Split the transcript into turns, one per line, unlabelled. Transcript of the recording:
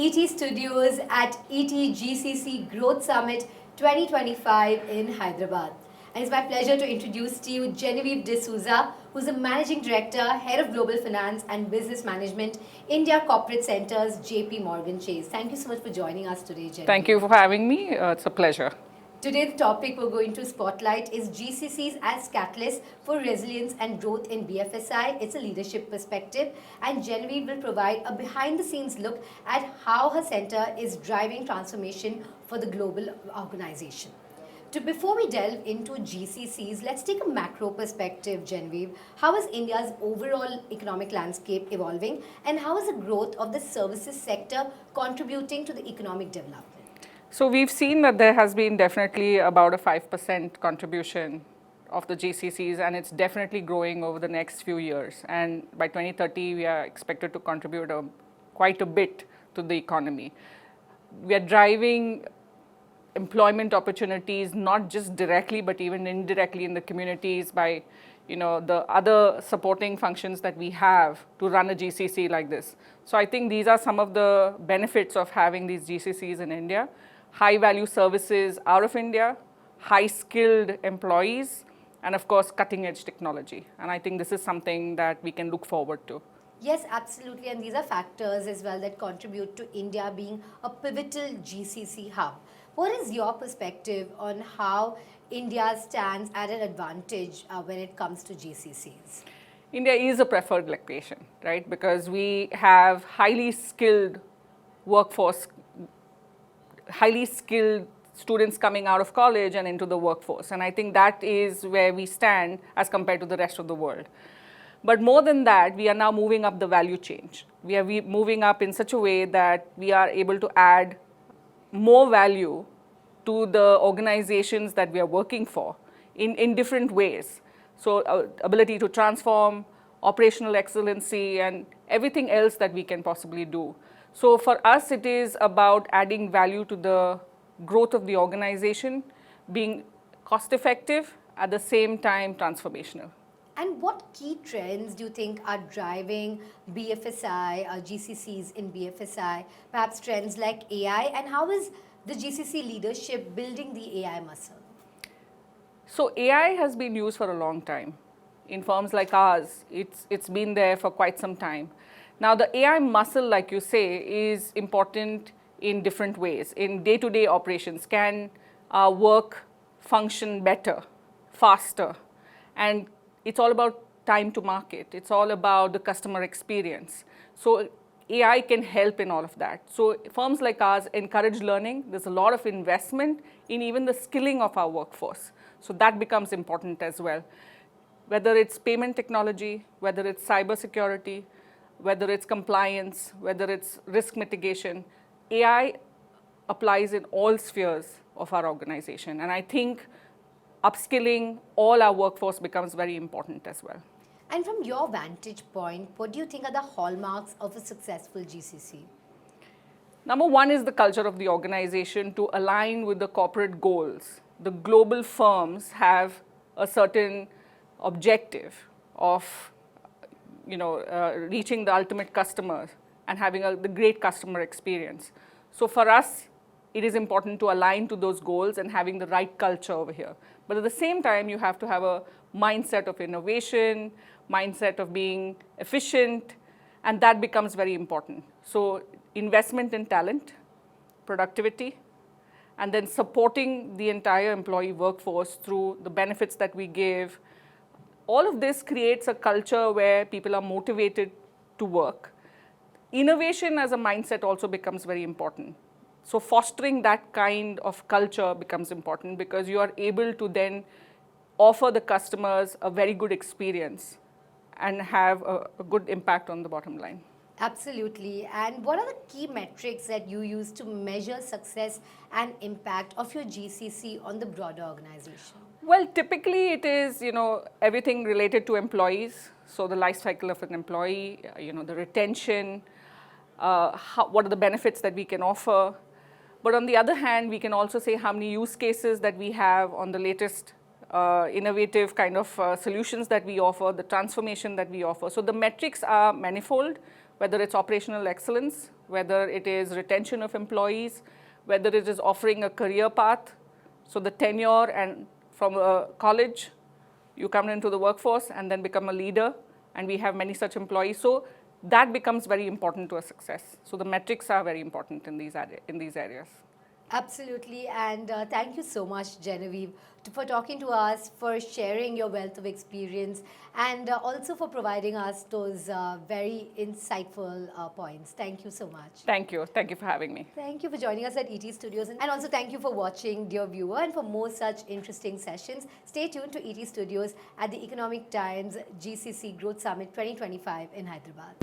ET Studios at ET GCC Growth Summit 2025 in Hyderabad. And it's my pleasure to introduce to you Genevieve D'Souza, who's the Managing Director, Head of Global Finance and Business Management, India Corporate Centers, JP Morgan Chase. Thank you so much for joining us today, Genevieve.
Thank you for having me. It's a pleasure.
Today, the topic we're going to spotlight is GCCs as catalysts for resilience and growth in BFSI. It's a leadership perspective, and Genevieve will provide a behind-the-scenes look at how her center is driving transformation for the global organization. Before we delve into GCCs, let's take a macro perspective, Genevieve. How is India's overall economic landscape evolving, and how is the growth of the services sector contributing to the economic development?
So we've seen that there has been definitely about a 5% contribution of the GCCs, and it's definitely growing over the next few years. And by 2030, we are expected to contribute quite a bit to the economy. We are driving employment opportunities, not just directly, but even indirectly in the communities by the other supporting functions that we have to run a GCC like this. So I think these are some of the benefits of having these GCCs in India. High value services out of India, high skilled employees, and of course cutting edge technology. And I think this is something that we can look forward to.
Yes, absolutely. And these are factors as well that contribute to India being a pivotal GCC hub. What is your perspective on how India stands at an advantage when it comes to GCCs?
India is a preferred location, right? Because we have highly skilled workforce, highly skilled students coming out of college and into the workforce. And I think that is where we stand as compared to the rest of the world. But more than that, we are now moving up the value chain. We are moving up in such a way that we are able to add more value to the organizations that we are working for in different ways. So ability to transform, operational excellency, and everything else that we can possibly do. So for us, it is about adding value to the growth of the organization, being cost effective, at the same time transformational.
And what key trends do you think are driving BFSI, GCCs in BFSI, perhaps trends like AI, and how is the GCC leadership building the AI muscle?
So AI has been used for a long time. In firms like ours, it's been there for quite some time. Now, the AI muscle, like you say, is important in different ways. In day-to-day operations, can our work function better, faster? And it's all about time to market. It's all about the customer experience. So AI can help in all of that. So firms like ours encourage learning. There's a lot of investment in even the skilling of our workforce. So that becomes important as well. Whether it's payment technology, whether it's cybersecurity, whether it's compliance, whether it's risk mitigation, AI applies in all spheres of our organization. And I think upskilling all our workforce becomes very important as well.
And from your vantage point, what do you think are the hallmarks of a successful GCC?
Number one is the culture of the organization to align with the corporate goals. The global firms have a certain objective of reaching the ultimate customers and having the great customer experience. So for us, it is important to align to those goals and having the right culture over here. But at the same time, you have to have a mindset of innovation, mindset of being efficient, and that becomes very important. So investment in talent, productivity, and then supporting the entire employee workforce through the benefits that we give. All of this creates a culture where people are motivated to work. Innovation as a mindset also becomes very important. So fostering that kind of culture becomes important because you are able to then offer the customers a very good experience and have a good impact on the bottom line.
Absolutely. And what are the key metrics that you use to measure success and impact of your GCC on the broader organization?
Well, typically it is, everything related to employees. So the life cycle of an employee, the retention, what are the benefits that we can offer. But on the other hand, we can also say how many use cases that we have on the latest innovative kind of solutions that we offer, the transformation that we offer. So the metrics are manifold, whether it's operational excellence, whether it is retention of employees, whether it is offering a career path, so the tenure and from college, you come into the workforce and then become a leader, and we have many such employees. So that becomes very important to a success. So the metrics are very important in these areas.
Absolutely, and thank you so much, Genevieve, for talking to us, for sharing your wealth of experience, and also for providing us those very insightful points. Thank you so much.
Thank you. Thank you for having me.
Thank you for joining us at ET Studios, and also thank you for watching, dear viewer. And for more such interesting sessions, stay tuned to ET Studios at the Economic Times GCC Growth Summit 2025 in Hyderabad.